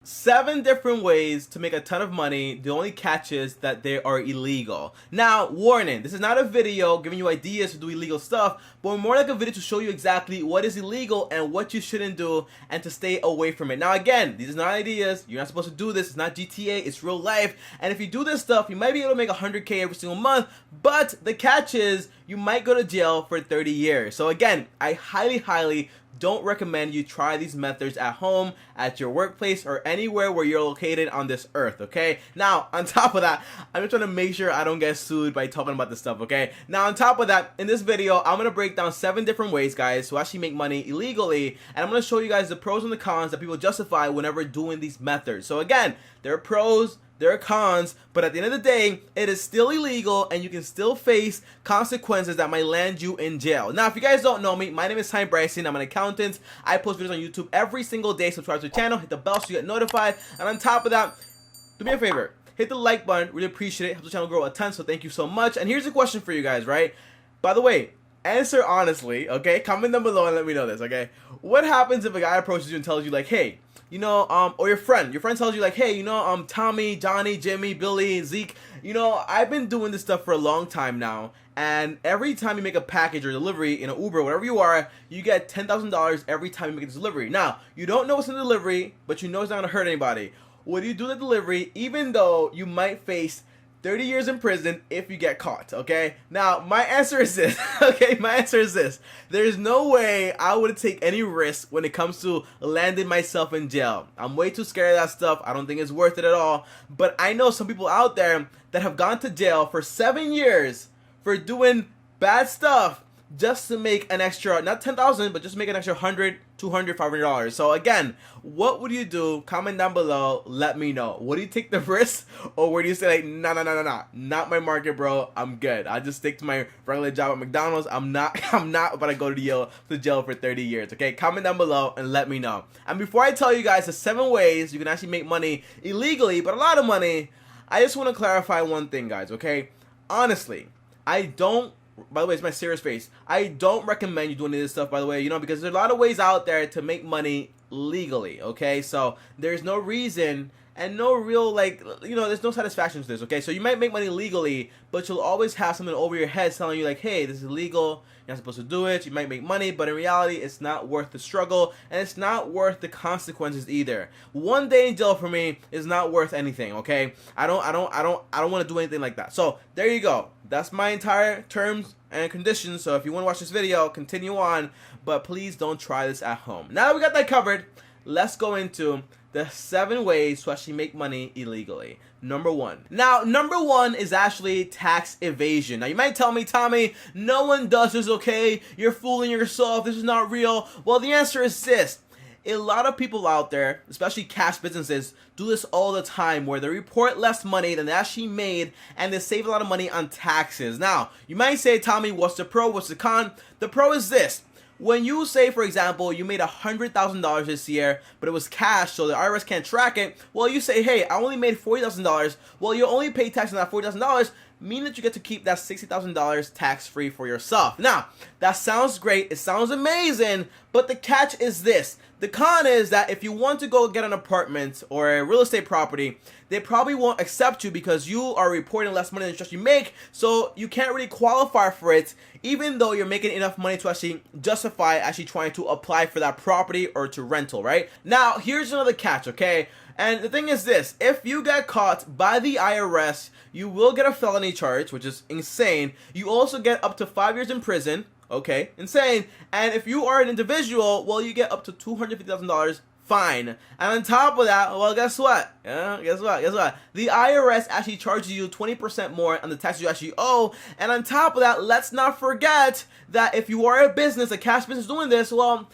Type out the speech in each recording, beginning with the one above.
7 different ways to make a ton of money. The only catch is that they are illegal. Now, warning, this is not a video giving you ideas to do illegal stuff, but more like a video to show you exactly what is illegal and what you shouldn't do and to stay away from it. Now again, these are not ideas. You're not supposed to do this. It's not GTA, it's real life. And if you do this stuff, you might be able to make 100K every single month, but the catch is you might go to jail for 30 years. So again, I highly don't recommend you try these methods at home, at your workplace, or anywhere where you're located on this earth, okay? Now, on top of that, I'm just trying to make sure I don't get sued by talking about this stuff, okay? Now, on top of that, in this video, I'm going to break down 7 different ways, guys, to actually make money illegally, and I'm going to show you guys the pros and the cons that people justify whenever doing these methods. So again, there are pros, there are cons, but at the end of the day, it is still illegal and you can still face consequences that might land you in jail. Now, if you guys don't know me, my name is Ty Bryson. I'm an accountant. I post videos on YouTube every single day. Subscribe to the channel, hit the bell so you get notified. And on top of that, do me a favor, hit the like button. Really appreciate it. Helps the channel grow a ton, so thank you so much. And here's a question for you guys, right? By the way, answer honestly, okay? Comment down below and let me know this, okay? What happens if a guy approaches you and tells you like, hey, you know, or your friend tells you like, hey, you know, Tommy, Johnny, Jimmy, Billy, Zeke, you know, I've been doing this stuff for a long time now, and every time you make a package or delivery in an Uber, whatever you are, you get $10,000 every time you make a delivery. Now, you don't know what's in the delivery, but you know it's not gonna hurt anybody. Would you do the delivery even though you might face 30 years in prison if you get caught, okay? Now, my answer is this, okay? My answer is this. There's no way I would take any risk when it comes to landing myself in jail. I'm way too scared of that stuff. I don't think it's worth it at all. But I know some people out there that have gone to jail for 7 years for doing bad stuff just to make an extra, not 10,000, but just make an extra $100, $200, $500. So again, what would you do? Comment down below. Let me know. Would you take the risk, or would you say like, no, not my market, bro. I'm good. I just stick to my regular job at McDonald's. I'm not about to go to jail for 30 years. Okay, comment down below and let me know. And before I tell you guys the 7 ways you can actually make money illegally, but a lot of money, I just want to clarify one thing, guys. Okay, honestly, I don't. By the way, it's my serious face. I don't recommend you doing any of this stuff, by the way, you know, because there's a lot of ways out there to make money legally, okay? So there's no reason and no real, like, you know, there's no satisfaction to this, okay? So you might make money legally, but you'll always have something over your head telling you, like, hey, this is illegal, you're not supposed to do it, you might make money, but in reality, it's not worth the struggle, and it's not worth the consequences either. 1 day in jail for me is not worth anything, okay? I don't want to do anything like that. So there you go. That's my entire terms and conditions. So if you want to watch this video, continue on, but please don't try this at home. Now that we got that covered, let's go into the 7 ways to actually make money illegally. Number 1. Now, number 1 is actually tax evasion. Now, you might tell me, Tommy, no one does this, okay? You're fooling yourself. This is not real. Well, the answer is this. A lot of people out there, especially cash businesses, do this all the time where they report less money than they actually made and they save a lot of money on taxes. Now, you might say, Tommy, what's the pro, what's the con? The pro is this. When you say, for example, you made $100,000 this year, but it was cash, so the IRS can't track it, well, you say, hey, I only made $40,000. Well, you only pay tax on that $40,000, meaning that you get to keep that $60,000 tax-free for yourself. Now, that sounds great. It sounds amazing, but the catch is this. The con is that if you want to go get an apartment or a real estate property, they probably won't accept you because you are reporting less money than you make, so you can't really qualify for it, even though you're making enough money to actually justify actually trying to apply for that property or to rental, right? Now, here's another catch, okay? And the thing is this, if you get caught by the IRS, you will get a felony charge, which is insane. You also get up to 5 years in prison. Okay, insane. And if you are an individual, well, you get up to $250,000 fine. And on top of that, well, guess what? Guess what? The IRS actually charges you 20% more on the taxes you actually owe. And on top of that, let's not forget that if you are a business, a cash business doing this, well,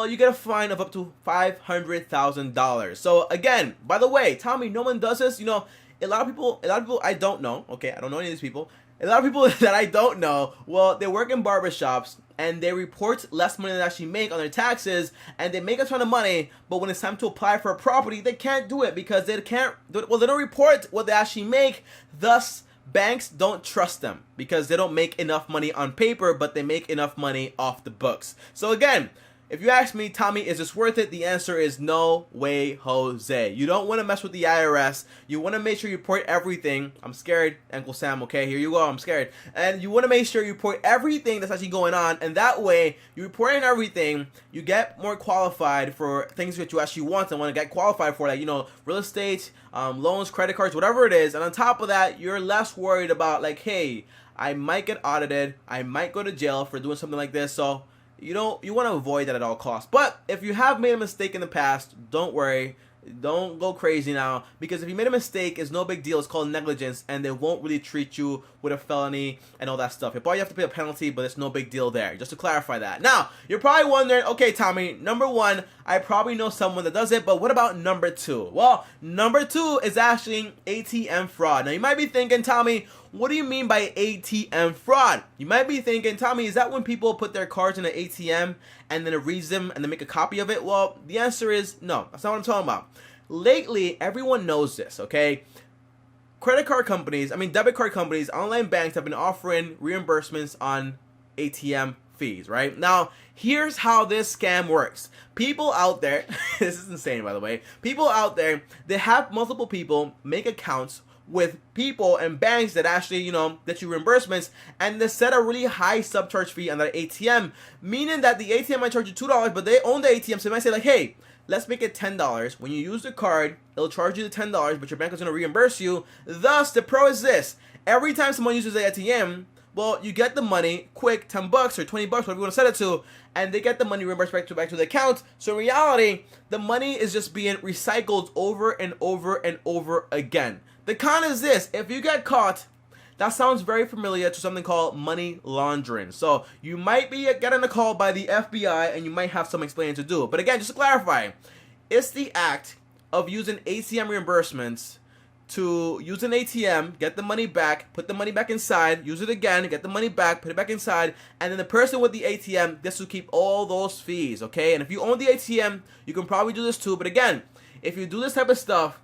you get a fine of up to $500,000. So again, by the way, Tommy, no one does this. You know, a lot of people I don't know. Okay, I don't know any of these people. A lot of people that I don't know, well, they work in barbershops and they report less money than they actually make on their taxes, and they make a ton of money, but when it's time to apply for a property, they can't do it because they don't report what they actually make. Thus, banks don't trust them because they don't make enough money on paper, but they make enough money off the books. So again, if you ask me, Tommy, is this worth it? The answer is no way, Jose. You don't want to mess with the IRS. You want to make sure you report everything. I'm scared, Uncle Sam, okay? Here you go, I'm scared. And you want to make sure you report everything that's actually going on, and that way, you report in everything, you get more qualified for things that you actually want and want to get qualified for, like, you know, real estate, loans, credit cards, whatever it is. And on top of that, you're less worried about, like, hey, I might get audited, I might go to jail for doing something like this, so you want to avoid that at all costs. But if you have made a mistake in the past, don't worry. Don't go crazy now, because if you made a mistake, it's no big deal. It's called negligence, and they won't really treat you with a felony and all that stuff. You probably have to pay a penalty, but it's no big deal there. Just to clarify that. Now, you're probably wondering, okay, Tommy, number one, I probably know someone that does it, but what about number two? Well, number two is actually ATM fraud. Now, you might be thinking, Tommy, what do you mean by ATM fraud? You might be thinking, Tommy, is that when people put their cards in an ATM and then it reads them and they make a copy of it? Well, the answer is no. That's not what I'm talking about. Lately, everyone knows this, okay? Debit card companies, online banks have been offering reimbursements on ATM fees, right? Now, here's how this scam works. People out there, this is insane, by the way. People out there, they have multiple people make accounts with people and banks that actually, you know, that you reimbursements, and they set a really high subcharge fee on that ATM, meaning that the ATM might charge you $2, but they own the ATM, so they might say like, hey, let's make it $10. When you use the card, it'll charge you the $10, but your bank is going to reimburse you. Thus, the pro is this. Every time someone uses the ATM, well, you get the money quick, $10 or $20, whatever you want to set it to, and they get the money reimbursed back to the account. So in reality, the money is just being recycled over and over and over again. The con is this: if you get caught, that sounds very familiar to something called money laundering. So you might be getting a call by the FBI and you might have some explaining to do. But again, just to clarify, it's the act of using ATM reimbursements to use an ATM, get the money back, put the money back inside, use it again, get the money back, put it back inside, and then the person with the ATM gets to keep all those fees, okay? And if you own the ATM, you can probably do this too. But again, if you do this type of stuff,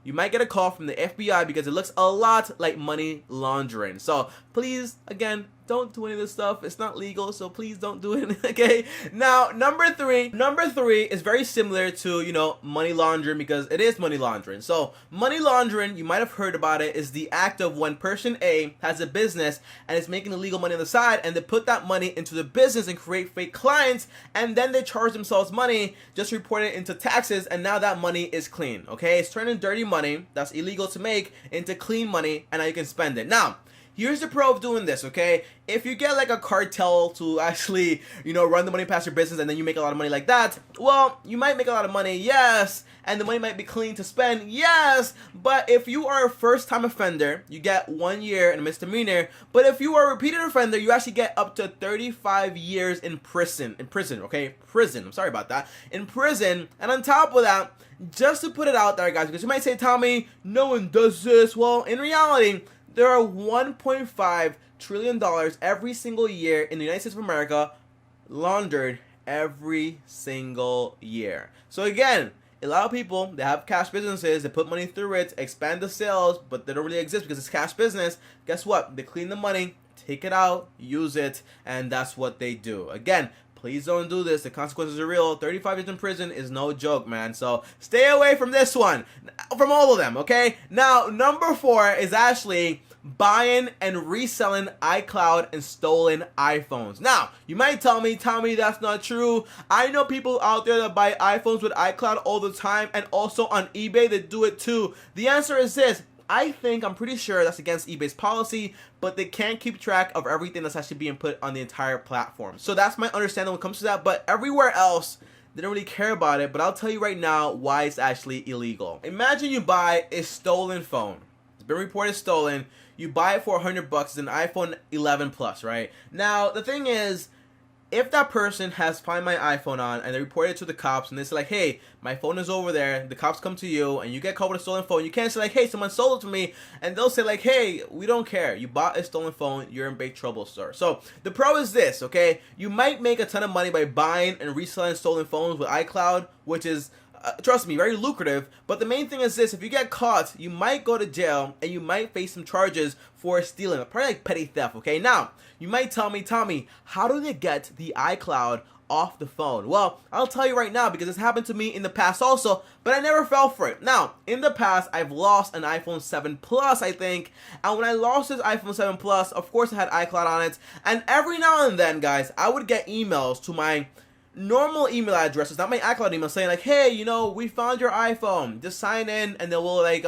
you might get a call from the FBI because it looks a lot like money laundering. So please, again, don't do any of this stuff. It's not legal, so please don't do it, okay? Now, number three is very similar to, you know, money laundering, because it is money laundering. So money laundering, you might have heard about it, is the act of when person A has a business and is making illegal money on the side, and they put that money into the business and create fake clients, and then they charge themselves money, just report it into taxes, and now that money is clean, okay? It's turning dirty money that's illegal to make into clean money, and now you can spend it. Now, here's the pro of doing this, okay? If you get like a cartel to actually, you know, run the money past your business and then you make a lot of money like that, well, you might make a lot of money, yes, and the money might be clean to spend, yes, but if you are a first-time offender, you get 1 year in a misdemeanor, but if you are a repeated offender, you actually get up to 35 years in prison, okay? I'm sorry about that. In prison, and on top of that, just to put it out there, guys, because you might say, Tommy, no one does this. Well, in reality, there are $1.5 trillion every single year in the United States of America laundered every single year. So again, a lot of people, they have cash businesses, they put money through it, expand the sales, but they don't really exist because it's cash business. Guess what? They clean the money, take it out, use it, and that's what they do. Again, please don't do this. The consequences are real. 35 years in prison is no joke, man. So stay away from this one. From all of them, okay? Now, number 4 is actually buying and reselling iCloud and stolen iPhones. Now, you might tell me, Tommy, that's not true. I know people out there that buy iPhones with iCloud all the time, and also on eBay they do it too. The answer is this. I'm pretty sure that's against eBay's policy, but they can't keep track of everything that's actually being put on the entire platform. So that's my understanding when it comes to that, but everywhere else, they don't really care about it. But I'll tell you right now why it's actually illegal. Imagine you buy a stolen phone. It's been reported stolen. You buy it for $100. It's an iPhone 11 Plus, right? Now, the thing is, if that person has Find My iPhone on and they report it to the cops and they say like, hey, my phone is over there, the cops come to you and you get caught with a stolen phone, you can't say like, hey, someone sold it to me, and they'll say like, hey, we don't care, you bought a stolen phone, you're in big trouble, sir. So the pro is this, okay? You might make a ton of money by buying and reselling stolen phones with iCloud, which is trust me, very lucrative. But the main thing is this: if you get caught, you might go to jail and you might face some charges for stealing, probably like petty theft, okay? Now, you might tell me, Tommy, how do they get the iCloud off the phone? Well, I'll tell you right now because this happened to me in the past also, but I never fell for it. Now, in the past, I've lost an iPhone 7 Plus, I think, and when I lost this iPhone 7 Plus, of course, it had iCloud on it, and every now and then, guys, I would get emails to my normal email addresses, not my iCloud email, saying like, hey, you know, we found your iPhone, just sign in and then we'll like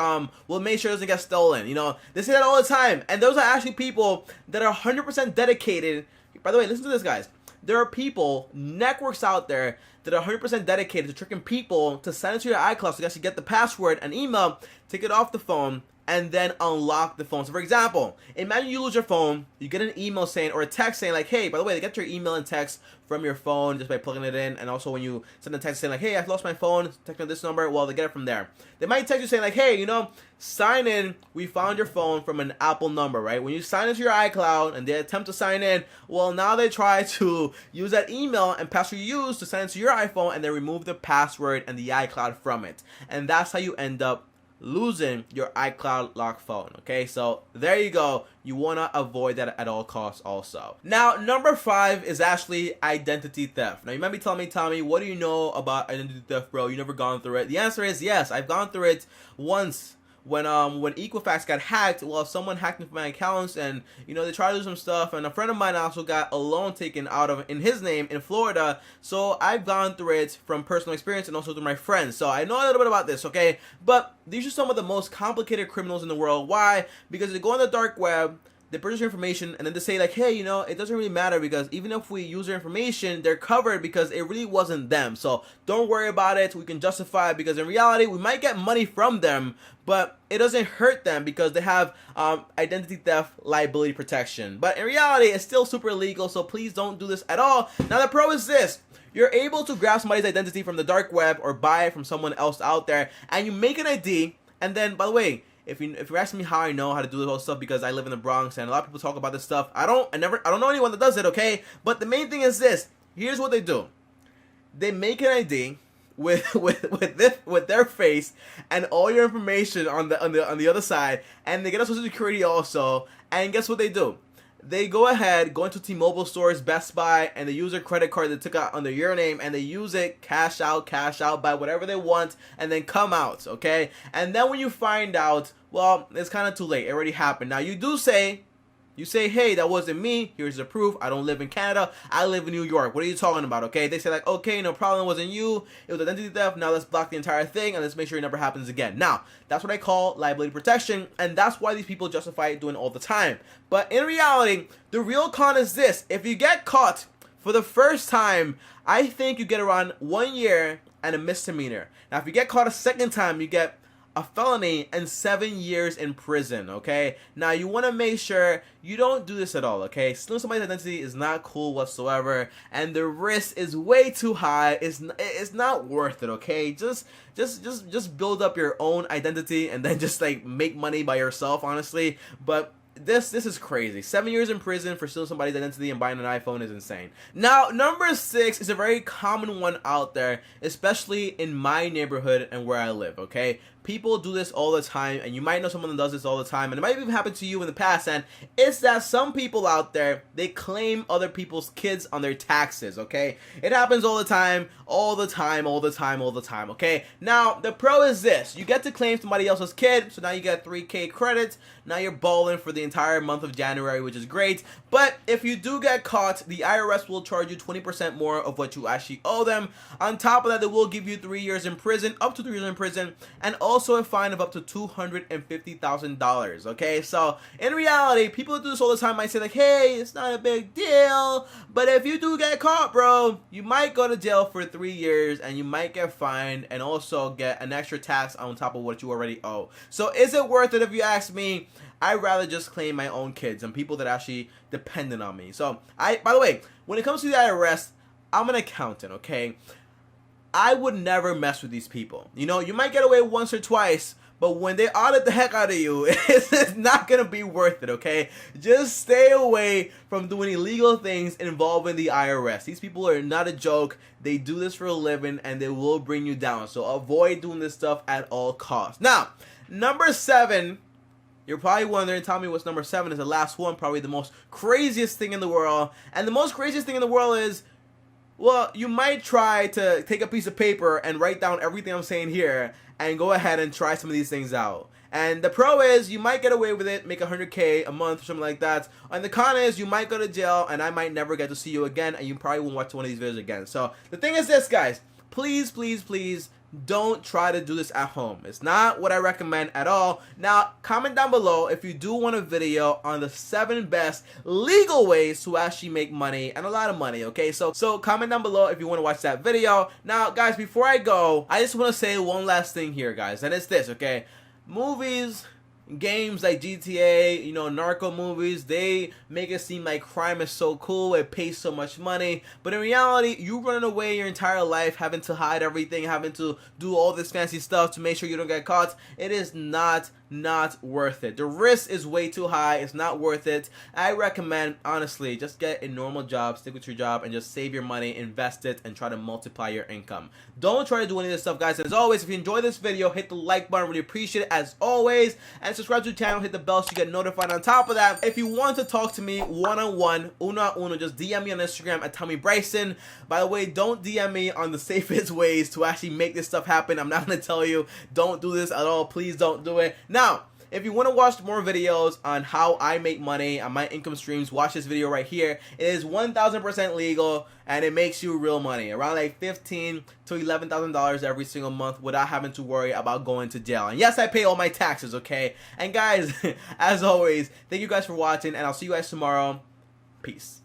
we'll make sure it doesn't get stolen. You know, they say that all the time, and those are actually people that are 100% dedicated. By the way, listen to this, guys. There are people, networks out there that are 100% dedicated to tricking people to send it to your iCloud so you actually get the password and email, take it off the phone, and then unlock the phone. So for example, imagine you lose your phone, you get an email saying, or a text saying like, hey, by the way, they get your email and text from your phone just by plugging it in, and also when you send a text saying like, hey, I've lost my phone, text on this number, well, they get it from there. They might text you saying like, hey, you know, sign in, we found your phone from an Apple number, right? When you sign into your iCloud and they attempt to sign in, well, now they try to use that email and password you used to sign into your iPhone, and they remove the password and the iCloud from it. And that's how you end up losing your iCloud lock phone. Okay, so there you go. You want to avoid that at all costs also. Now, number 5 is actually identity theft. Now, you might be telling me, Tommy, what do you know about identity theft, bro? You never gone through it? The answer is yes. I've gone through it once. When Equifax got hacked, well, someone hacked into my accounts, and you know, they tried to do some stuff, and a friend of mine also got a loan taken out of in his name in Florida. So I've gone through it from personal experience and also through my friends. So I know a little bit about this, okay? But these are some of the most complicated criminals in the world. Why? Because they go on the dark web, they purchase your information, and then they say like, hey, you know, it doesn't really matter because even if we use their information, they're covered because it really wasn't them. So don't worry about it. We can justify it because in reality, we might get money from them, but it doesn't hurt them because they have identity theft liability protection. But in reality, it's still super illegal, so please don't do this at all. Now, the pro is this. You're able to grab somebody's identity from the dark web or buy it from someone else out there, and you make an ID, and then, by the way, if you're asking me how I know how to do this whole stuff, because I live in the Bronx and a lot of people talk about this stuff, I don't know anyone that does it, okay? But the main thing is this. Here's what they do. They make an ID with their face and all your information on the other side, and they get a social security also. And guess what they do? They go ahead, go into T-Mobile stores, Best Buy, and they use their credit card they took out under your name, and they use it, cash out, buy whatever they want, and then come out, okay? And then when you find out, well, it's kind of too late. It already happened. Now, you say, hey, that wasn't me. Here's the proof. I don't live in Canada. I live in New York. What are you talking about, okay? They say like, okay, no problem. It wasn't you. It was identity theft. Now let's block the entire thing, and let's make sure it never happens again. Now, that's what I call liability protection, and that's why these people justify it doing it all the time. But in reality, the real con is this. If you get caught for the first time, I think you get around 1 year and a misdemeanor. Now, if you get caught a second time, you get a felony and 7 years in prison, okay? Now, you want to make sure you don't do this at all, okay? Stealing somebody's identity is not cool whatsoever, and the risk is way too high. It's not worth it, okay? Just build up your own identity and then just like make money by yourself, honestly. But this is crazy. 7 years in prison for stealing somebody's identity and buying an iPhone is insane. Now, number 6 is a very common one out there, especially in my neighborhood and where I live, okay? People do this all the time, and you might know someone that does this all the time, and it might even happen to you in the past, and it's that some people out there, they claim other people's kids on their taxes, okay? It happens all the time, okay? Now, the pro is this. You get to claim somebody else's kid, so now you get 3K credits. Now you're balling for the entire month of January, which is great. But if you do get caught, the IRS will charge you 20% more of what you actually owe them. On top of that, they will give you 3 years in prison, up to 3 years in prison, and also a fine of up to $250,000, okay? So, in reality, people that do this all the time might say like, hey, it's not a big deal, but if you do get caught, bro, you might go to jail for 3 years, and you might get fined, and also get an extra tax on top of what you already owe. So, is it worth it if you ask me? I'd rather just claim my own kids and people that actually dependent on me. So, by the way, when it comes to the IRS, I'm an accountant, okay? I would never mess with these people. You know, you might get away once or twice, but when they audit the heck out of you, it's not going to be worth it, okay? Just stay away from doing illegal things involving the IRS. These people are not a joke. They do this for a living, and they will bring you down. So avoid doing this stuff at all costs. Now, number 7... You're probably wondering, tell me what's number 7 is the last one, probably the most craziest thing in the world. And the most craziest thing in the world is Well, you might try to take a piece of paper and write down everything I'm saying here and go ahead and try some of these things out. And the pro is you might get away with it, make 100K a month or something like that. And the con is you might go to jail and I might never get to see you again and you probably won't watch one of these videos again. So the thing is this, guys, please, please, please don't try to do this at home. It's not what I recommend at all. Now, comment down below if you do want a video on the 7 best legal ways to actually make money, and a lot of money, okay? So comment down below if you want to watch that video. Now, guys, before I go, I just want to say one last thing here, guys, and it's this, okay? Movies, games like GTA, you know, narco movies, they make it seem like crime is so cool, it pays so much money, but in reality, you running away your entire life, having to hide everything, having to do all this fancy stuff to make sure you don't get caught, it is not worth it. The risk is way too high. It's not worth it. I recommend, honestly, just get a normal job, stick with your job, and just save your money, invest it, and try to multiply your income. Don't try to do any of this stuff, guys. And as always, if you enjoyed this video, hit the like button. Really appreciate it, as always. And subscribe to the channel, hit the bell so you get notified. On top of that, if you want to talk to me one-on-one, uno, just DM me on Instagram at TommyBryson. By the way, don't DM me on the safest ways to actually make this stuff happen. I'm not going to tell you, don't do this at all. Please don't do it. Now, if you want to watch more videos on how I make money on my income streams, watch this video right here. It is 1,000% legal and it makes you real money, around like $15,000 to $11,000 every single month without having to worry about going to jail. And yes, I pay all my taxes, okay? And guys, as always, thank you guys for watching and I'll see you guys tomorrow. Peace.